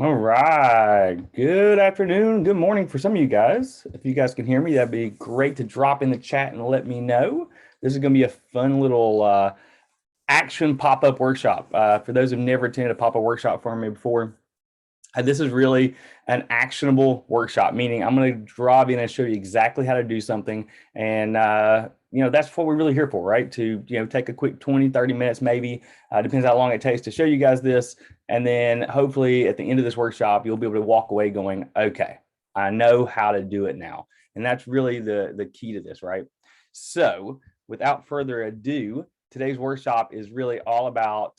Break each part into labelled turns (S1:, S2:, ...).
S1: All right. Good afternoon. Good morning for some of you guys. If you guys can hear me, that'd be great to drop in the chat and let me know. This is going to be a fun little action pop-up workshop. For those who've never attended a pop-up workshop from me before, this is really an actionable workshop, meaning I'm going to drop in and show you exactly how to do something. And, that's what we're really here for, right? To, take a quick 20, 30 minutes, maybe, depends how long it takes to show you guys this. And then hopefully at the end of this workshop, you'll be able to walk away going, okay, I know how to do it now. And that's really the key to this, right? So without further ado, today's workshop is really all about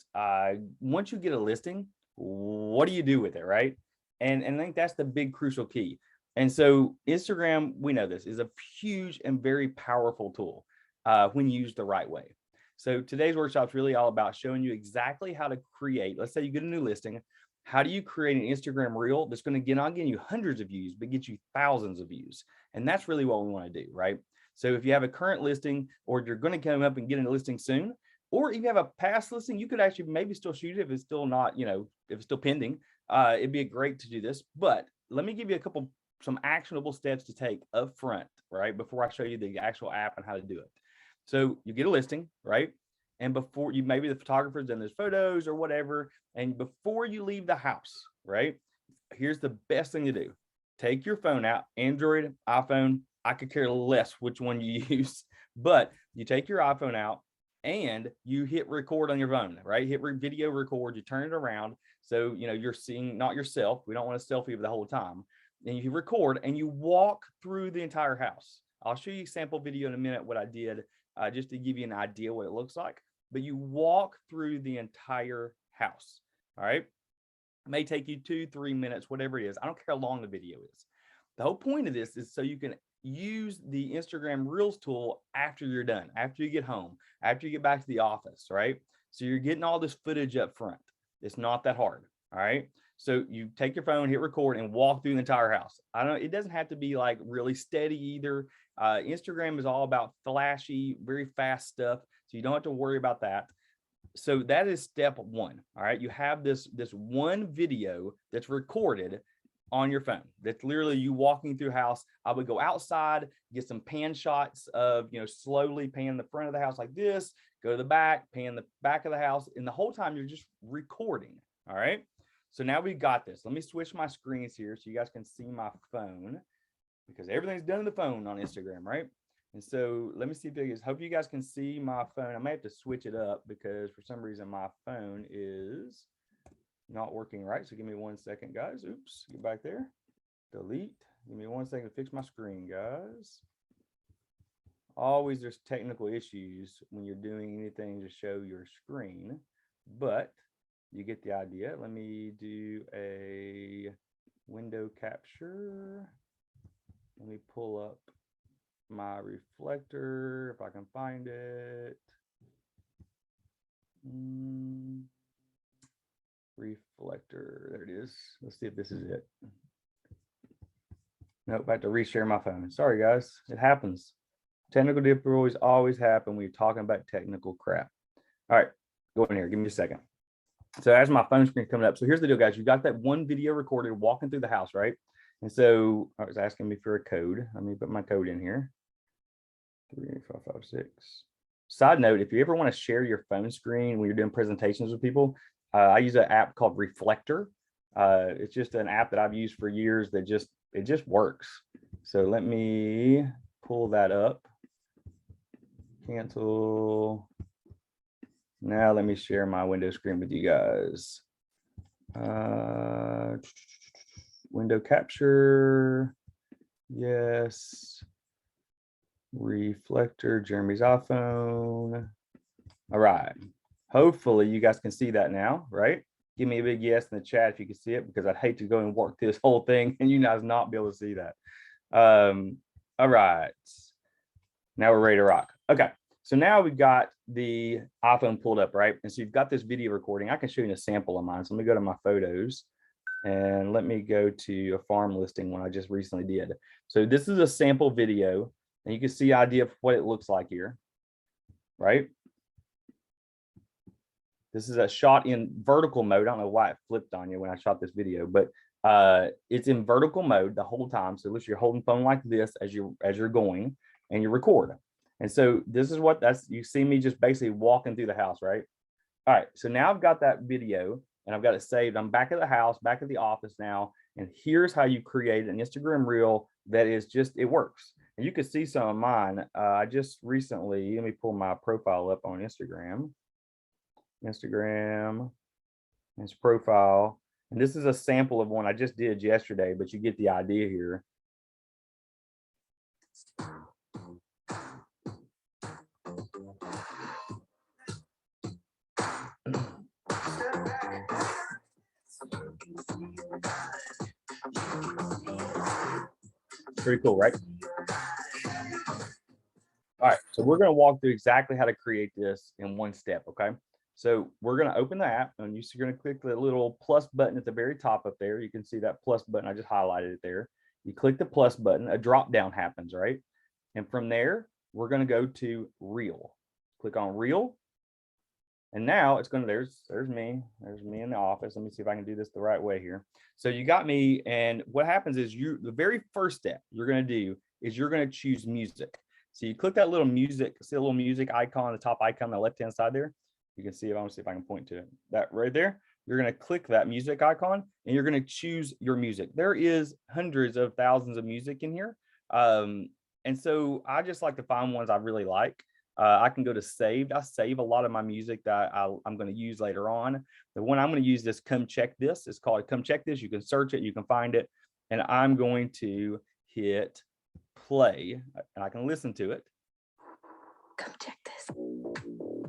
S1: once you get a listing, what do you do with it, right? And I think that's the big crucial key. And so Instagram, we know this is a huge and very powerful tool when used the right way. So today's workshop is really all about showing you exactly how to create. Let's say you get a new listing. How do you create an Instagram reel that's going to get not getting you hundreds of views, but get you thousands of views? And that's really what we want to do, right? So if you have a current listing, or you're going to come up and get a listing soon, or if you have a past listing, you could actually maybe still shoot it if it's still not, if it's still pending. It'd be great to do this. But let me give you some actionable steps to take up front, right? Before I show you the actual app and how to do it. So you get a listing, right? And before you, maybe the photographer's done those photos or whatever. And before you leave the house, right? Here's the best thing to do. Take your phone out, Android, iPhone, I could care less which one you use, but you take your iPhone out and you hit record on your phone, right? Hit video record, you turn it around. So, you're seeing not yourself. We don't want to selfie the whole time. And you record and you walk through the entire house. I'll show you a sample video in a minute, what I did, just to give you an idea what it looks like. But you walk through the entire house, all right? It may take you 2-3 minutes, whatever it is. I don't care how long the video is. The whole point of this is so you can use the Instagram Reels tool after you're done, after you get home, after you get back to the office, right? So you're getting all this footage up front. It's not that hard, all right? So you take your phone, hit record, and walk through the entire house. It doesn't have to be like really steady either. Instagram is all about flashy, very fast stuff. So you don't have to worry about that. So that is step one. All right. You have this one video that's recorded on your phone. That's literally you walking through house. I would go outside, get some pan shots of, slowly pan the front of the house like this, go to the back, pan the back of the house. And the whole time you're just recording. All right. So now we got this. Let me switch my screens here so you guys can see my phone, because everything's done on the phone on Instagram, right? And so let me see if I hope you guys can see my phone. I may have to switch it up because for some reason my phone is not working right. So give me 1 second, guys. Oops, get back there. Delete. Give me 1 second to fix my screen, guys. Always there's technical issues when you're doing anything to show your screen, but you get the idea. Let me do a window capture. Let me pull up my reflector if I can find it. Reflector, there it is. Let's see if this is it. Nope, I have to reshare my phone. Sorry guys, it happens. Technical difficulties always happen when you're talking about technical crap. All right, go in here, give me a second. So as my phone screen coming up, so here's the deal, guys. You got that one video recorded walking through the house, right? And so I was asking me for a code. Let me put my code in here. 38556. Side note, if you ever want to share your phone screen when you're doing presentations with people, I use an app called Reflector. It's just an app that I've used for years that it just works. So let me pull that up. Cancel. Now let me share my window screen with you guys. Window capture. Yes. Reflector, Jeremy's iPhone. All right. Hopefully you guys can see that now, right? Give me a big yes in the chat if you can see it, because I'd hate to go and work this whole thing and you guys not be able to see that. All right. Now we're ready to rock. Okay. So now we've got the iPhone pulled up, right? And so you've got this video recording. I can show you a sample of mine. So let me go to my photos and let me go to a farm listing one I just recently did. So this is a sample video, and you can see idea of what it looks like here, right? This is a shot in vertical mode. I don't know why it flipped on you when I shot this video, but it's in vertical mode the whole time. So you're holding phone like this as you're going and you record. And so this is what you see me just basically walking through the house, right? All right, so now I've got that video and I've got it saved. I'm back at the house, back at the office now. And here's how you create an Instagram reel that is just, it works. And you can see some of mine. I just recently, let me pull my profile up on Instagram. It's profile. And this is a sample of one I just did yesterday, but you get the idea here. Pretty cool, right? All right, so we're going to walk through exactly how to create this in one step, okay? So we're going to open the app and you're going to click the little plus button at the very top up there. You can see that plus button. I just highlighted it there. You click the plus button, a drop down happens, right? And from there, we're going to go to Reel. Click on Reel. And now it's going to, there's me in the office. Let me see if I can do this the right way here. So you got me. And what happens is the very first step you're going to do is you're going to choose music. So you click that little music, see a little music icon, the top icon on the left-hand side there. You can see it. I want to see if I can point to it. That right there. You're going to click that music icon and you're going to choose your music. There is hundreds of thousands of music in here. And so I just like to find ones I really like. I can go to saved. I save a lot of my music that I'm going to use later on. The one I'm going to use this Come Check This. It's called Come Check This. You can search it. You can find it. And I'm going to hit play and I can listen to it. Come check this.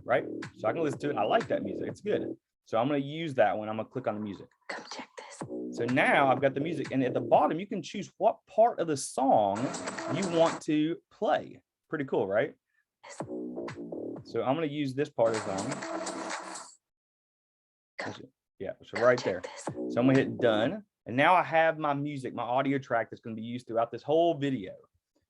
S1: Right? So I can listen to it. I like that music. It's good. So I'm going to use that one. I'm going to click on the music. Come check this. So now I've got the music. And at the bottom, you can choose what part of the song you want to play. Pretty cool, right? So I'm going to use this part of the song. Yeah, so right there. So I'm going to hit done. And now I have my music, my audio track that's going to be used throughout this whole video.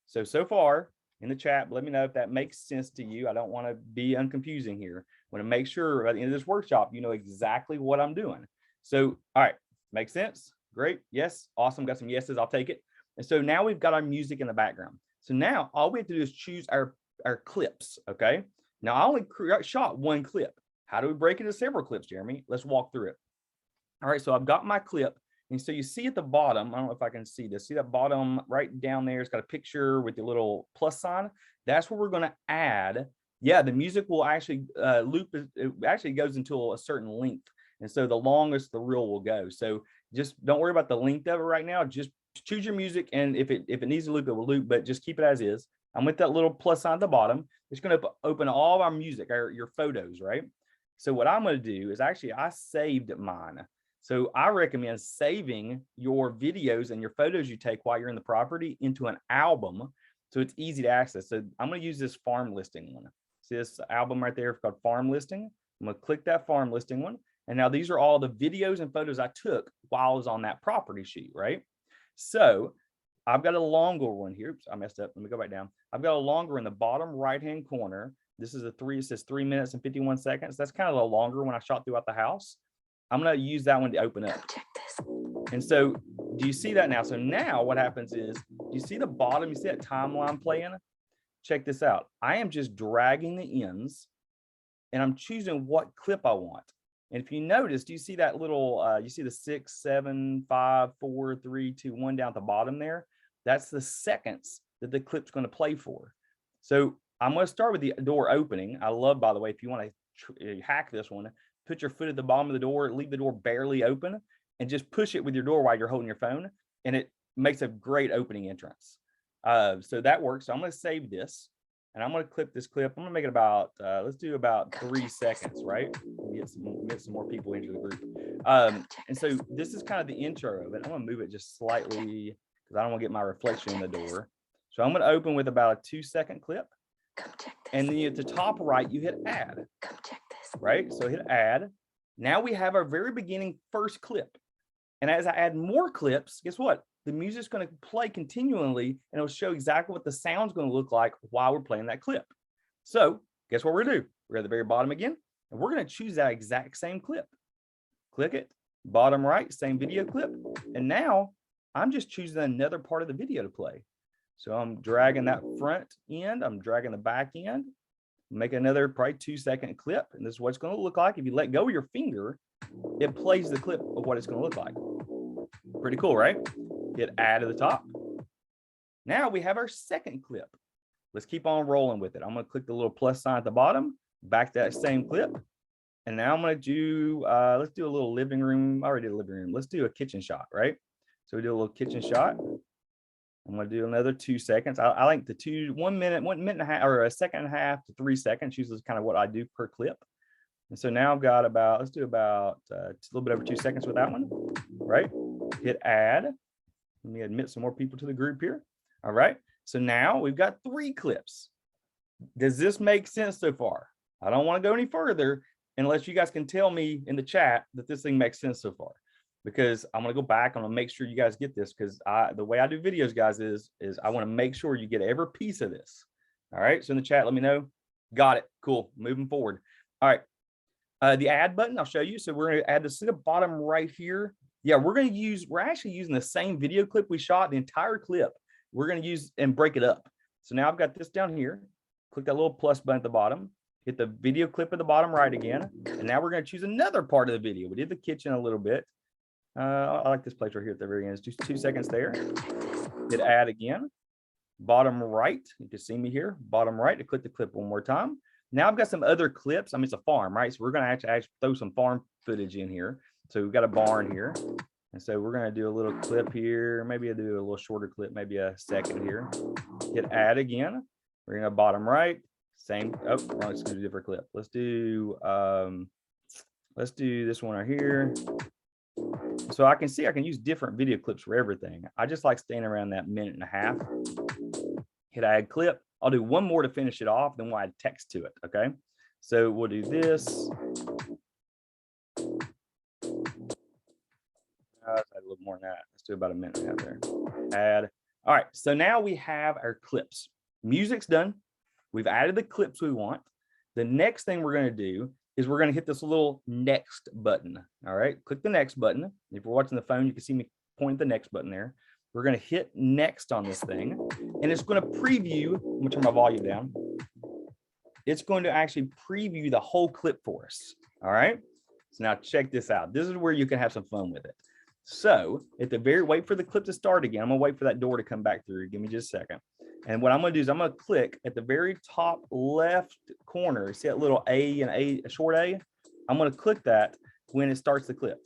S1: So far in the chat, let me know if that makes sense to you. I don't want to be unconfusing here. I want to make sure at the end of this workshop, you know exactly what I'm doing. So, all right, makes sense? Great. Yes. Awesome. Got some yeses. I'll take it. And so now we've got our music in the background. So now all we have to do is choose our clips. Okay. Now I only shot one clip. How do we break it into several clips, Jeremy? Let's walk through it. All right. So I've got my clip. And so you see at the bottom, I don't know if I can see this, see that bottom right down there, it's got a picture with the little plus sign. That's where we're going to add. Yeah, the music will actually loop. It actually goes into a certain length. And so the longest the reel will go. So just don't worry about the length of it right now. Just choose your music. And if it needs to loop, it will loop, but just keep it as is. I'm with that little plus sign at the bottom. It's going to open all of our music, your photos, right? So what I'm going to do is actually I saved mine. So I recommend saving your videos and your photos you take while you're in the property into an album so it's easy to access. So I'm going to use this farm listing one. See this album right there called farm listing? I'm going to click that farm listing one. And now these are all the videos and photos I took while I was on that property sheet, right? So I've got a longer one here. Oops, I messed up. Let me go back down. I've got a longer in the bottom right-hand corner. This is it says 3 minutes and 51 seconds. That's kind of the longer one I shot throughout the house. I'm going to use that one to open up. Check this. And so do you see that now? So now what happens is, you see the bottom, you see that timeline playing? Check this out. I am just dragging the ends and I'm choosing what clip I want. And if you notice, do you see that little, you see the 6, 7, 5, 4, 3, 2, 1 down at the bottom there? That's the seconds that the clip's going to play for. So I'm going to start with the door opening. I love, by the way, if you want to hack this one, put your foot at the bottom of the door, leave the door barely open, and just push it with your door while you're holding your phone, and it makes a great opening entrance. So that works. So I'm going to save this, and I'm going to clip this clip. I'm going to make it about, let's do about 3 seconds, right? Get some more people into the group. And so this is kind of the intro of it. I'm going to move it just slightly because I don't want to get my reflection in the door. So I'm going to open with about a 2-second clip. And then at the top right, you hit add. Right? So hit add. Now we have our very beginning first clip. And as I add more clips, guess what? The music's going to play continually and it'll show exactly what the sound's going to look like while we're playing that clip. So guess what we're going to do? We're at the very bottom again. And we're going to choose that exact same clip. Click it, bottom right, same video clip. And now I'm just choosing another part of the video to play. So I'm dragging that front end, I'm dragging the back end, make another probably 2-second clip. And this is what it's going to look like. If you let go of your finger, it plays the clip of what it's going to look like. Pretty cool, right? Hit add to the top. Now we have our second clip. Let's keep on rolling with it. I'm going to click the little plus sign at the bottom, back to that same clip. And now I'm going to do, let's do a little living room. I already did a living room. Let's do a kitchen shot, right? So we do a little kitchen shot. I'm going to do another 2 seconds. I like the 1 minute, 1 minute and a half, or a second and a half to 3 seconds. Usually is kind of what I do per clip. And so now I've got about, let's do about a little bit over 2 seconds with that one, right? Hit add. Let me admit some more people to the group here. All right. So now we've got 3 clips. Does this make sense so far? I don't want to go any further unless you guys can tell me in the chat that this thing makes sense so far, because I'm going to go back. I'm going to make sure you guys get this, because the way I do videos, guys, is I want to make sure you get every piece of this. All right. So in the chat, let me know. Got it. Cool. Moving forward. All right. The add button, I'll show you. So we're going to add this to the bottom right here. Yeah, we're actually using the same video clip we shot, the entire clip. We're going to use and break it up. So now I've got this down here. Click that little plus button at the bottom. Hit the video clip at the bottom right again. And now we're going to choose another part of the video. We did the kitchen a little bit. I like this place right here at the very end. It's just 2 seconds there. Hit add again. Bottom right. You can see me here. Bottom right to click the clip one more time. Now I've got some other clips. I mean, it's a farm, right? So we're going to actually throw some farm footage in here. So we've got a barn here. And so we're going to do a little clip here. Maybe I'll do a little shorter clip, maybe a second here. Hit add again. We're going to bottom right. Same. Oh, no, let's do a different clip. Let's do this one right here. So I can see I can use different video clips for everything. I just like staying around that 1.5 minutes. Hit add clip. I'll do one more to finish it off, then we'll add text to it. Okay. So we'll do this. Let's add a little more than that. Let's do about 1.5 minutes there. Add. All right. So now we have our clips. Music's done. We've added the clips we want. The next thing we're going to do is we're going to hit this little next button. All right. Click the next button. If you're watching the phone, you can see me point the next button there. We're going to hit next on this thing, and it's going to preview. I'm going to turn my volume down. It's going to actually preview the whole clip for us. All right. So now check this out. This is where you can have some fun with it. So at the very, wait for the clip to start again. I'm going to wait for that door to come back through. Give me just a second. And what I'm going to do is I'm going to click at the very top left corner. See that little a short A? I'm going to click that when it starts the clip.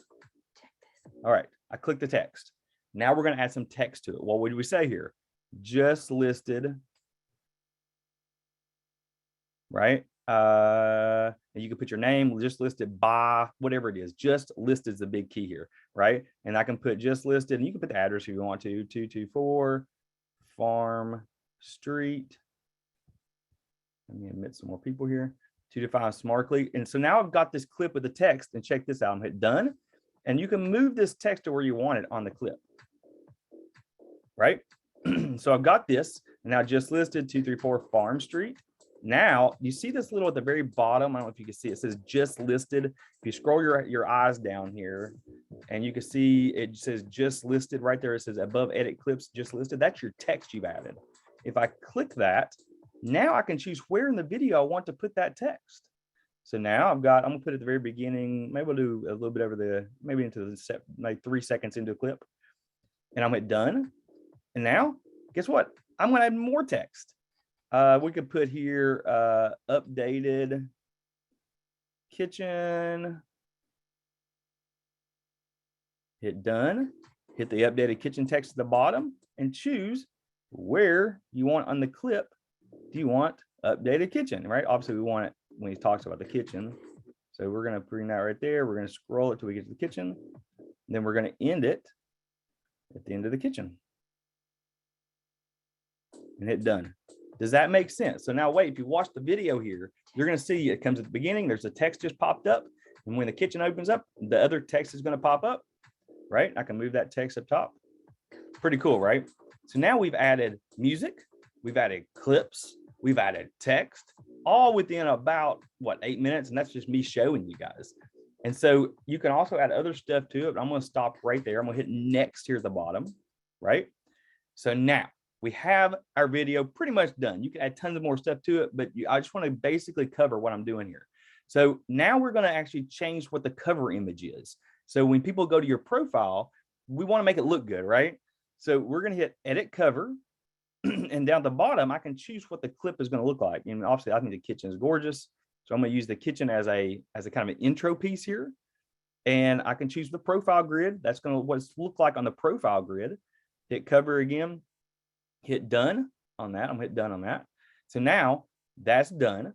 S1: All right. I click the text. Now we're going to add some text to it. What would we say here? Just listed, right? And you can put your name, just listed by, whatever it is. Just listed is the big key here, right? And I can put just listed, and you can put the address if you want to, 224 Farm Street. Let me admit some more people here. 225 Smartly. And so now I've got this clip with the text, and check this out. I'm hit done. And you can move this text to where you want it on the clip. Right? So I've got this, and now just listed 234 Farm Street. Now you see this little at the very bottom. I don't know if you can see it says just listed. If you scroll your eyes down here, and you can see it says just listed right there. It says above edit clips just listed. That's your text you've added. If I click that, now I can choose where in the video I want to put that text. So now I'm going to put it at the very beginning. Maybe we'll do a little bit over maybe into the like 3 seconds into a clip. And I'm at done. And now, guess what? I'm going to add more text. We could put here updated kitchen. Hit done. Hit the updated kitchen text at the bottom and choose where you want on the clip. Do you want updated kitchen, right? Obviously, we want it when he talks about the kitchen. So we're going to bring that right there. We're going to scroll it till we get to the kitchen. And then we're going to end it at the end of the kitchen. And hit done. Does that make sense? So now wait, if you watch the video here, you're going to see it comes at the beginning. There's a text just popped up. And when the kitchen opens up, the other text is going to pop up, right? I can move that text up top. Pretty cool, right? So now we've added music. We've added clips. We've added text. all within about what, 8 minutes. And that's just me showing you guys. And so you can also add other stuff to it. But I'm going to stop right there. I'm going to hit next here at the bottom, right? So now we have our video pretty much done. You can add tons of more stuff to it, but I just want to basically cover what I'm doing here. So now we're going to actually change what the cover image is. So when people go to your profile, we want to make it look good, right? So we're going to hit edit cover. And down at the bottom, I can choose what the clip is going to look like. And obviously, I think the kitchen is gorgeous. So I'm going to use the kitchen as a kind of an intro piece here. And I can choose the profile grid. That's going to what it's look like on the profile grid. Hit cover again. Hit done on that. I'm going to hit done on that. So now that's done.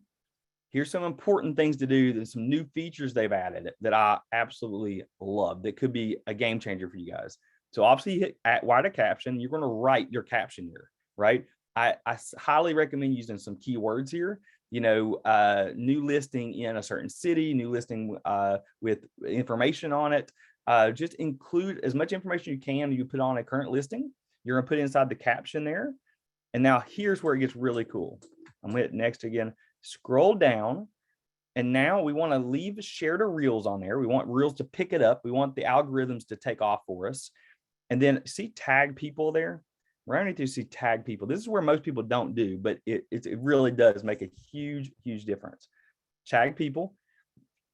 S1: Here's some important things to do. There's some new features they've added that I absolutely love. That could be a game changer for you guys. So obviously, hit write a caption. You're going to write your caption here. Right. I highly recommend using some keywords here, new listing in a certain city, new listing with information on it. Just include as much information you can. You put on a current listing. You're going to put inside the caption there. And now here's where it gets really cool. I'm going to hit next again, scroll down. And now we want to leave share to reels on there. We want reels to pick it up. We want the algorithms to take off for us. And then see tag people there. Right underneath you see tag people. This is where most people don't do, but it really does make a huge, huge difference. Tag people.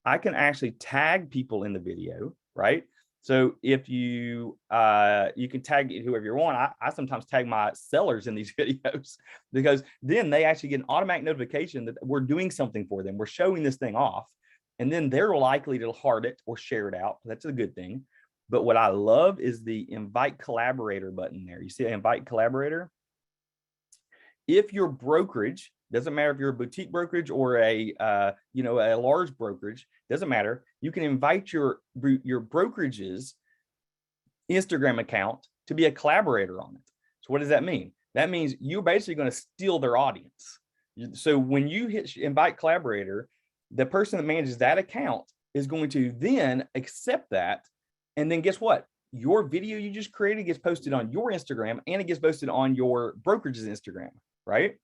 S1: I can actually tag people in the video, right? So if you can tag whoever you want. I sometimes tag my sellers in these videos because then they actually get an automatic notification that we're doing something for them. We're showing this thing off, and then they're likely to heart it or share it out. That's a good thing. But what I love is the invite collaborator button there. You see invite collaborator? If your brokerage, doesn't matter if you're a boutique brokerage or a large brokerage, doesn't matter. You can invite your brokerage's Instagram account to be a collaborator on it. So what does that mean? That means you're basically going to steal their audience. So when you hit invite collaborator, the person that manages that account is going to then accept that. And then guess what? Your video you just created gets posted on your Instagram and it gets posted on your brokerage's Instagram, right?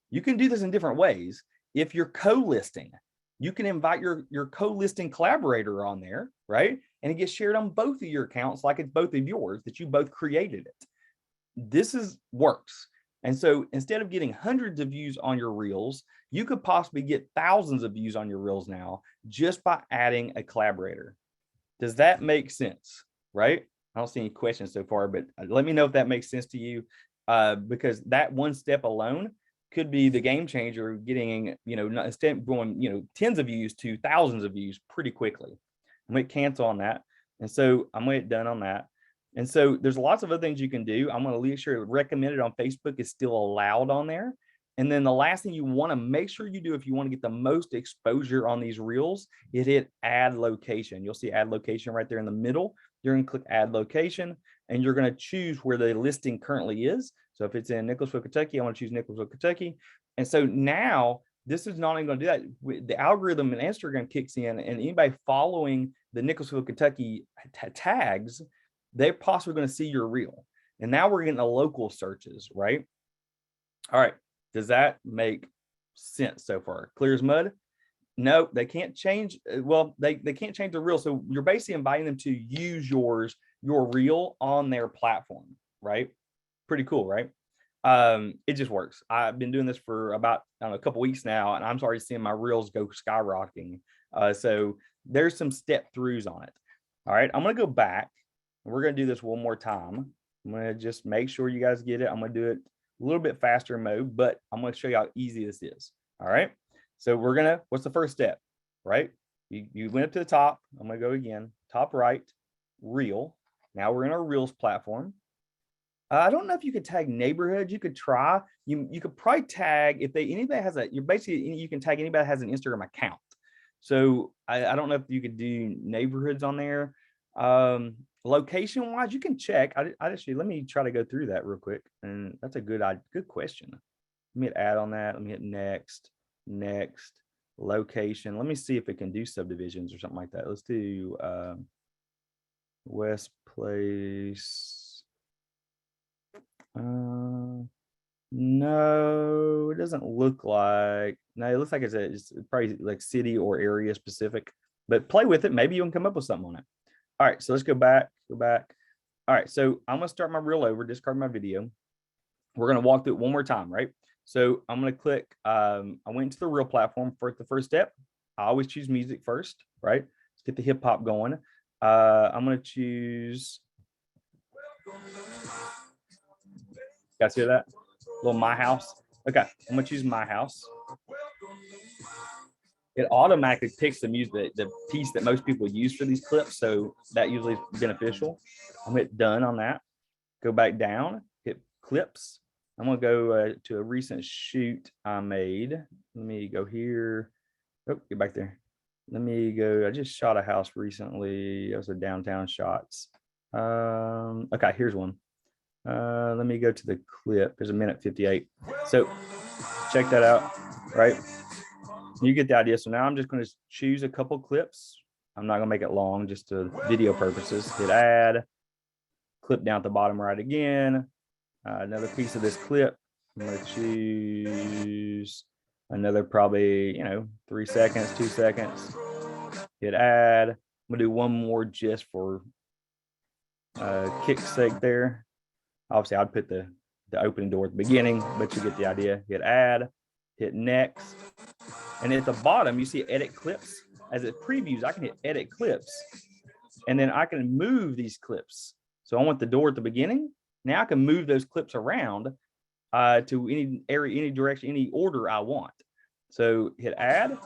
S1: You can do this in different ways. If you're co-listing, you can invite your co-listing collaborator on there, right? And it gets shared on both of your accounts like it's both of yours that you both created it. This works. And so instead of getting hundreds of views on your reels, you could possibly get thousands of views on your reels now just by adding a collaborator. Does that make sense? Right? I don't see any questions so far, but let me know if that makes sense to you, because that one step alone could be the game changer, getting, instead of going, tens of views to thousands of views pretty quickly. I'm going to cancel on that. And so I'm going to hit done on that. And so there's lots of other things you can do. I'm going to make sure recommended on Facebook is still allowed on there. And then the last thing you want to make sure you do if you want to get the most exposure on these reels is hit add location. You'll see add location right there in the middle. You're going to click add location and you're going to choose where the listing currently is. So if it's in Nicholasville, Kentucky, I want to choose Nicholasville, Kentucky. And so now this is not only going to do that. The algorithm in Instagram kicks in, and anybody following the Nicholasville, Kentucky tags, they're possibly going to see your reel. And now we're getting the local searches, right? All right. Does that make sense so far? Clear as mud? No, they can't change. Well, they can't change the reel. So you're basically inviting them to use your reel on their platform, right? Pretty cool, right? It just works. I've been doing this for about a couple weeks now, and I'm already seeing my reels go skyrocketing. So there's some step throughs on it. All right, I'm going to go back. And we're going to do this one more time. I'm going to just make sure you guys get it. I'm going to do it a little bit faster mode, but I'm going to show you how easy this is. All right. So what's the first step, right? You went up to the top. I'm going to go again, top right, reel. Now we're in our reels platform. I don't know if you could tag neighborhoods. You could try. You could probably tag if anybody has you can tag anybody that has an Instagram account. So I don't know if you could do neighborhoods on there. Location wise, you can check. I actually, let me try to go through that real quick. And that's a good question. Let me hit add on that. Let me hit next location. Let me see if it can do subdivisions or something like that. Let's do West Place. No, it doesn't look like. No, it looks like it's probably like city or area specific. But play with it. Maybe you can come up with something on it. All right, so let's go back. Go back. All right, so I'm gonna start my reel over. Discard my video. We're gonna walk through it one more time, right? So I'm gonna click. I went to the reel platform for the first step. I always choose music first, right? Let's get the hip hop going. I'm gonna choose. You guys hear that? Little My House. Okay, I'm gonna choose My House. It automatically picks the music, the piece that most people use for these clips, so that usually is beneficial. I'm gonna hit done on that. Go back down, hit clips. I'm gonna go to a recent shoot I made. Let me go here. Oh, get back there. Let me go. I just shot a house recently. It was a downtown shots. Okay, here's one. Let me go to the clip. There's a minute 58. So check that out, right? You get the idea. So now I'm just going to choose a couple clips. I'm not going to make it long, just to video purposes. Hit add, clip down at the bottom right again. Another piece of this clip. I'm going to choose another probably, 3 seconds, 2 seconds. Hit add. I'm going to do one more just for kick's sake there. Obviously, I'd put the opening door at the beginning, but you get the idea. Hit add, hit next. And at the bottom, you see edit clips. As it previews, I can hit edit clips. And then I can move these clips. So I want the door at the beginning. Now I can move those clips around to any area, any direction, any order I want. So hit add.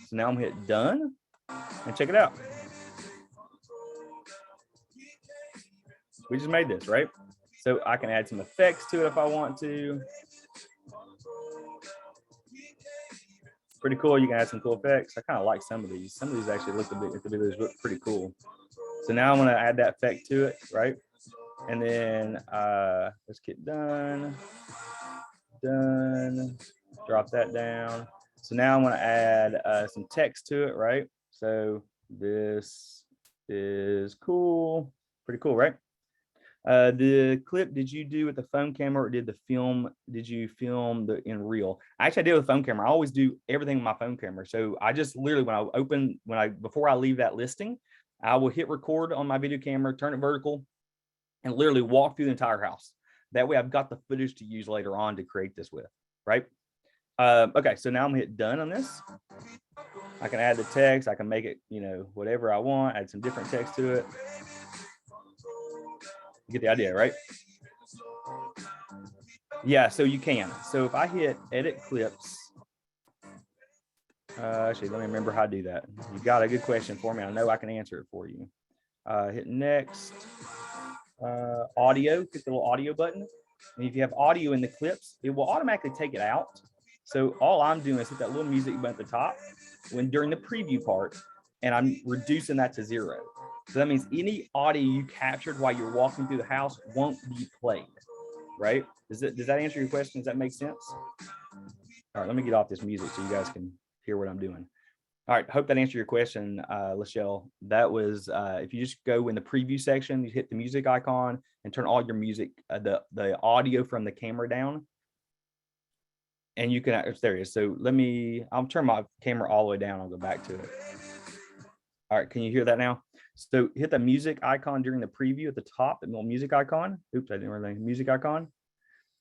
S1: So now I'm gonna hit done and check it out. We just made this, right? So I can add some effects to it if I want to. Pretty cool. You can add some cool effects. I kind of like some of these. Some of these actually look pretty cool. So now I'm going to add that effect to it, right? And then let's get done. Drop that down. So now I'm going to add some text to it, right? So this is cool. Pretty cool, right? The clip, did you do with the phone camera, or did you film in reel? Actually, I did with the phone camera. I always do everything with my phone camera. So I just literally, before I leave that listing, I will hit record on my video camera, turn it vertical, and literally walk through the entire house. That way I've got the footage to use later on to create this with, right? Okay, so now I'm gonna hit done on this. I can add the text. I can make it, whatever I want, add some different text to it. You get the idea, right? Yeah, so you can. So if I hit edit clips, actually, let me remember how to do that. You got a good question for me. I know I can answer it for you. Hit next, audio, click the little audio button. And if you have audio in the clips, it will automatically take it out. So all I'm doing is hit that little music button at the top during the preview part, and I'm reducing that to 0. So that means any audio you captured while you're walking through the house won't be played, right? Does that answer your question? Does that make sense? All right, let me get off this music so you guys can hear what I'm doing. All right, hope that answered your question, Lachelle. That was, if you just go in the preview section, you hit the music icon and turn all your music, the audio from the camera down. And you can, there it is. So I'll turn my camera all the way down. I'll go back to it. All right, can you hear that now? So hit the music icon during the preview at the top, the little music icon. Oops, I didn't really music icon.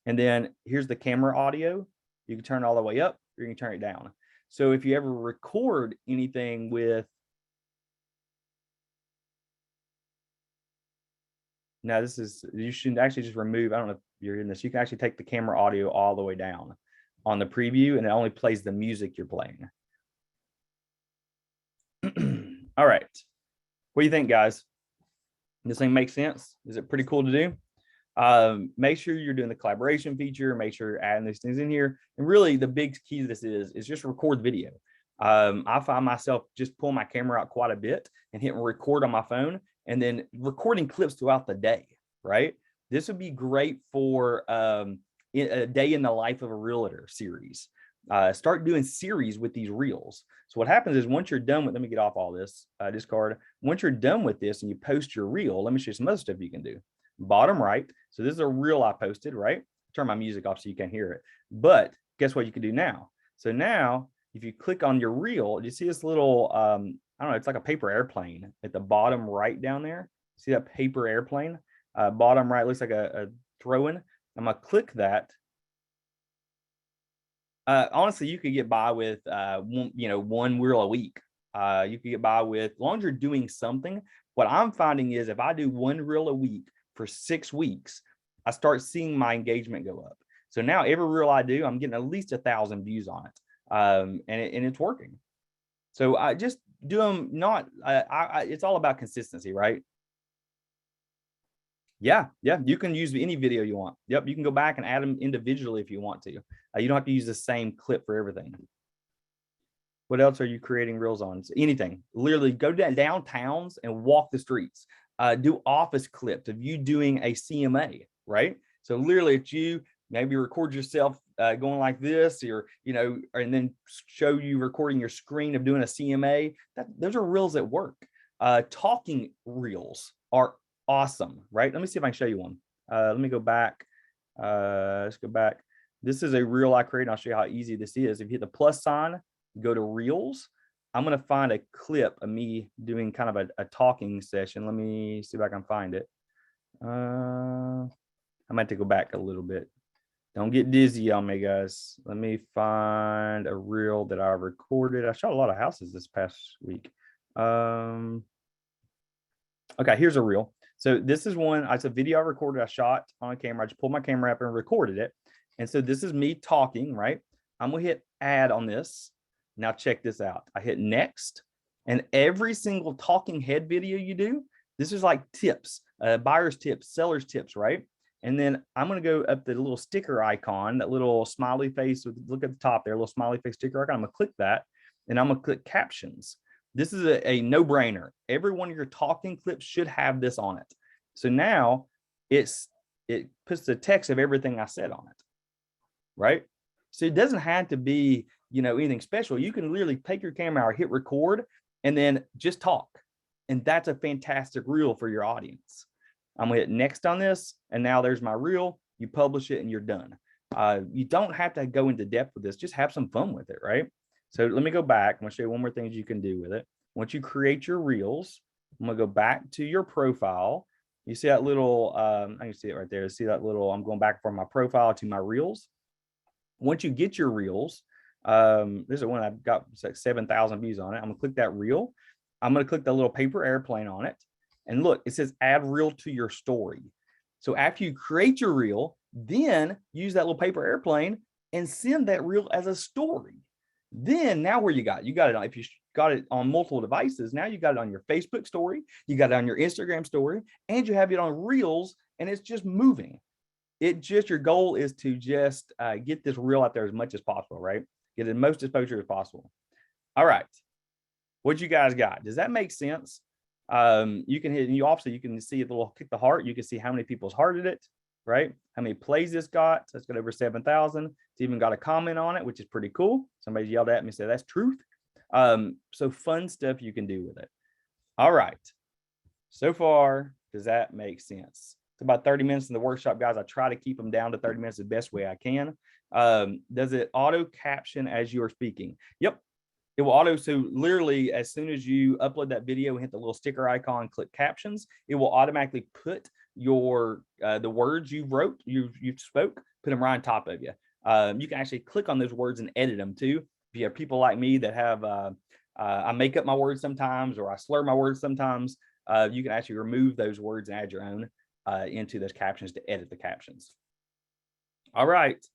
S1: And then here's the camera audio. You can turn it all the way up, or you can turn it down. So if you ever record anything with, now you should actually just remove, I don't know if you're in this, you can actually take the camera audio all the way down on the preview, and it only plays the music you're playing. All right. What do you think, guys? This thing makes sense? Is it pretty cool to do? Make sure you're doing the collaboration feature. Make sure you're adding these things in here. And really, the big key to this is just record video. I find myself just pulling my camera out quite a bit and hitting record on my phone, and then recording clips throughout the day, right? This would be great for a day in the life of a realtor series. Start doing series with these reels. So what happens is once you're done with, let me get off all this discard. Once you're done with this and you post your reel, let me show you some other stuff you can do. Bottom right. So this is a reel I posted, right? turn my music off so you can't hear it. But guess what you can do now? So now, if you click on your reel, you see this little, I don't know, it's like a paper airplane at the bottom right down there. See that paper airplane? Bottom right looks like a throw-in. I'm gonna click that. Honestly, you could get by with one reel a week. You could get by with, as long as you're doing something. What I'm finding is if I do one reel a week for 6 weeks, I start seeing my engagement go up. So now every reel I do, I'm getting at least 1,000 views on it, and it's working. So I just do them. It's all about consistency, right? Yeah, you can use any video you want. Yep, you can go back and add them individually if you want to. You don't have to use the same clip for everything. What else are you creating reels on? So anything. Literally go downtowns and walk the streets. Do office clips of you doing a CMA, right? So literally it's you, maybe record yourself going like this, or and then show you recording your screen of doing a CMA. Those are reels that work. Talking reels are awesome, right? Let me see if I can show you one. Let me go back. Let's go back. This is a reel I created. I'll show you how easy this is. If you hit the plus sign, go to reels. I'm going to find a clip of me doing kind of a talking session. Let me see if I can find it. I might have to go back a little bit. Don't get dizzy on me, guys. Let me find a reel that I recorded. I shot a lot of houses this past week. Okay, here's a reel. So this is one, it's a video I recorded, I shot on a camera. I just pulled my camera up and recorded it. And so this is me talking, right? I'm gonna hit add on this. Now check this out. I hit next, and every single talking head video you do, this is like tips, buyer's tips, seller's tips, right? And then I'm gonna go up the little sticker icon, that little smiley face, look at the top there, little smiley face sticker icon. I'm gonna click that, and I'm gonna click captions. This is a no-brainer. Every one of your talking clips should have this on it. So now it puts the text of everything I said on it, right? So it doesn't have to be, anything special. You can literally take your camera or hit record and then just talk. And that's a fantastic reel for your audience. I'm gonna hit next on this, and now there's my reel. You publish it and you're done. You don't have to go into depth with this. Just have some fun with it, right? So let me go back. I'm gonna show you one more thing you can do with it. Once you create your reels, I'm gonna go back to your profile. You see that little, I can see it right there. See that little, I'm going back from my profile to my reels. Once you get your reels, this is one I've got like 7,000 views on it. I'm gonna click that reel. I'm gonna click the little paper airplane on it. And look, it says add reel to your story. So after you create your reel, then use that little paper airplane and send that reel as a story. Then now where you got it on, if you got it on multiple devices, now you got it on your Facebook story, you got it on your Instagram story, and you have it on reels, and it's just moving. Your goal is to just get this reel out there as much as possible, right? Get the most exposure as possible. All right, what you guys got? Does that make sense? You can hit, and you can see a little kick the heart. You can see how many people's hearted it, right? How many plays this got. So it's got over 7,000. It's even got a comment on it, which is pretty cool. Somebody yelled at me and said, that's truth. So fun stuff you can do with it. All right. So far, does that make sense? It's about 30 minutes in the workshop, guys. I try to keep them down to 30 minutes the best way I can. Does it auto caption as you're speaking? Yep. It will auto, so literally as soon as you upload that video and hit the little sticker icon, click captions, it will automatically put your the words you wrote, you spoke, put them right on top of you. You can actually click on those words and edit them too. If you have people like me that have, I make up my words sometimes, or I slur my words sometimes, you can actually remove those words and add your own into those captions to edit the captions. All right.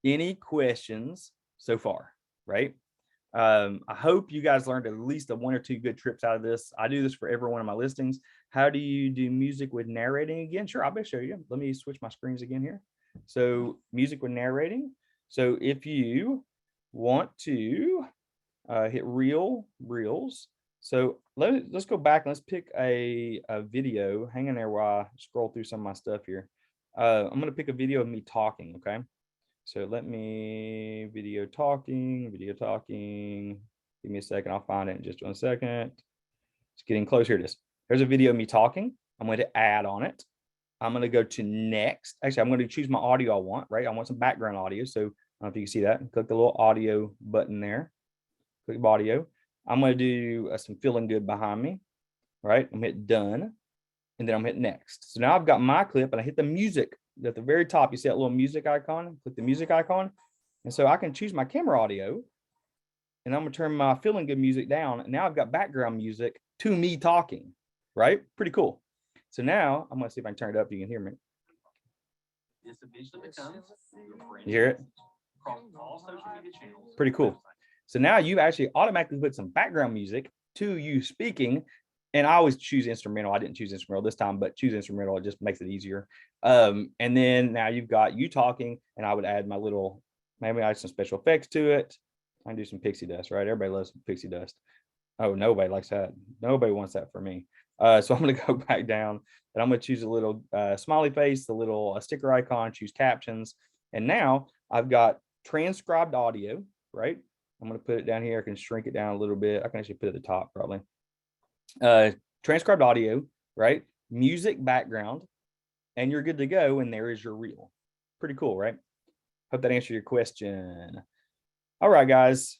S1: Any questions so far, right? I hope you guys learned at least one or two good trips out of this. I do this for every one of my listings. How do you do music with narrating again? Sure, I'll show you. Let me switch my screens again here. So music with narrating. So if you want to hit reels. So let's go back. Let's pick a video. Hang in there while I scroll through some of my stuff here. I'm going to pick a video of me talking. Okay. So let me video talking. Give me a second. I'll find it in just 1 second. It's getting close. Here it is. There's a video of me talking. I'm going to add on it. I'm going to go to next. Actually, I'm going to choose my audio I want, right? I want some background audio. So I don't know if you can see that. Click the little audio button there. Click audio. I'm going to do some feeling good behind me, right? I'm hit done. And then I'm hit next. So now I've got my clip and I hit the music at the very top. You see that little music icon? Click the music icon. And so I can choose my camera audio and I'm going to turn my feeling good music down. And now I've got background music to me talking, right? Pretty cool. So now I'm going to see if I can turn it up. You can hear me. This eventually becomes you hear it? Pretty cool. So now you actually automatically put some background music to you speaking. And I always choose instrumental. I didn't choose instrumental this time, but choose instrumental. It just makes it easier. And then now you've got you talking, and I would add my little, maybe add some special effects to it. I can do some pixie dust, right? Everybody loves some pixie dust. Oh, nobody likes that. Nobody wants that for me. So I'm going to go back down and I'm going to choose a little smiley face, the little sticker icon, choose captions. And now I've got transcribed audio, right? I'm going to put it down here. I can shrink it down a little bit. I can actually put it at the top probably. Transcribed audio, right? Music background, and you're good to go. And there is your reel. Pretty cool, right? Hope that answered your question. All right, guys,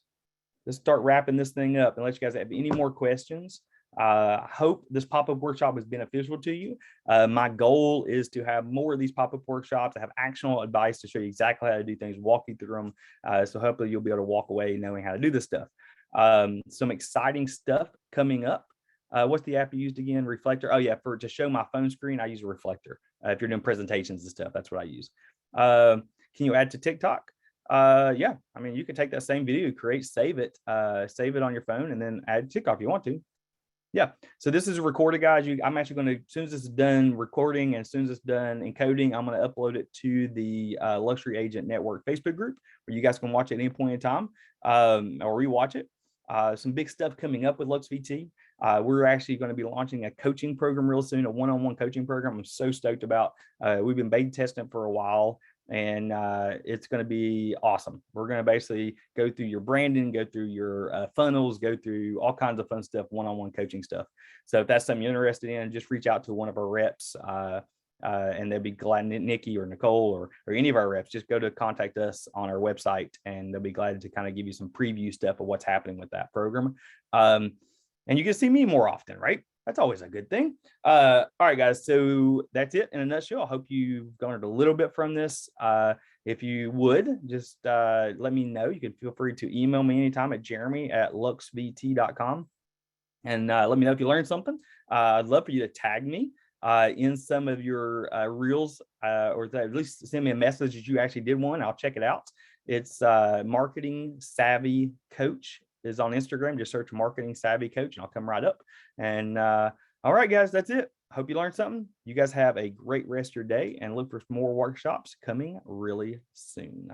S1: let's start wrapping this thing up. Unless you guys have any more questions, I hope this pop-up workshop is beneficial to you. My goal is to have more of these pop-up workshops. I have actionable advice to show you exactly how to do things, walk you through them. So hopefully you'll be able to walk away knowing how to do this stuff. Some exciting stuff coming up. What's the app you used again? Reflector. Oh yeah, to show my phone screen, I use a Reflector. If you're doing presentations and stuff, that's what I use. Can you add to TikTok? Yeah, I mean, you can take that same video, save it on your phone, and then add TikTok if you want to. Yeah, so this is recorded, guys. I'm actually going to, as soon as this is done recording and as soon as it's done encoding, I'm going to upload it to the Luxury Agent Network Facebook group where you guys can watch it at any point in time or rewatch it. Some big stuff coming up with LuxVT. We're actually going to be launching a coaching program real soon, a one-on-one coaching program. I'm so stoked about. We've been beta testing for a while, and it's going to be awesome. We're going to basically go through your branding, go through your funnels, go through all kinds of fun stuff, one-on-one coaching stuff. So if that's something you're interested in, just reach out to one of our reps. And they'll be glad, Nikki or Nicole or any of our reps, just go to contact us on our website and they'll be glad to kind of give you some preview stuff of what's happening with that program. And you can see me more often, right? That's always a good thing. All right, guys. So that's it in a nutshell. I hope you've garnered a little bit from this. If you would, just let me know. You can feel free to email me anytime at jeremy@luxvt.com. And let me know if you learned something. I'd love for you to tag me in some of your reels, or at least send me a message that you actually did one. I'll check it out. It's Marketing Savvy Coach is on Instagram. Just search Marketing Savvy Coach and I'll come right up. And all right, guys, that's it. Hope you learned something. You guys have a great rest of your day and look for more workshops coming really soon.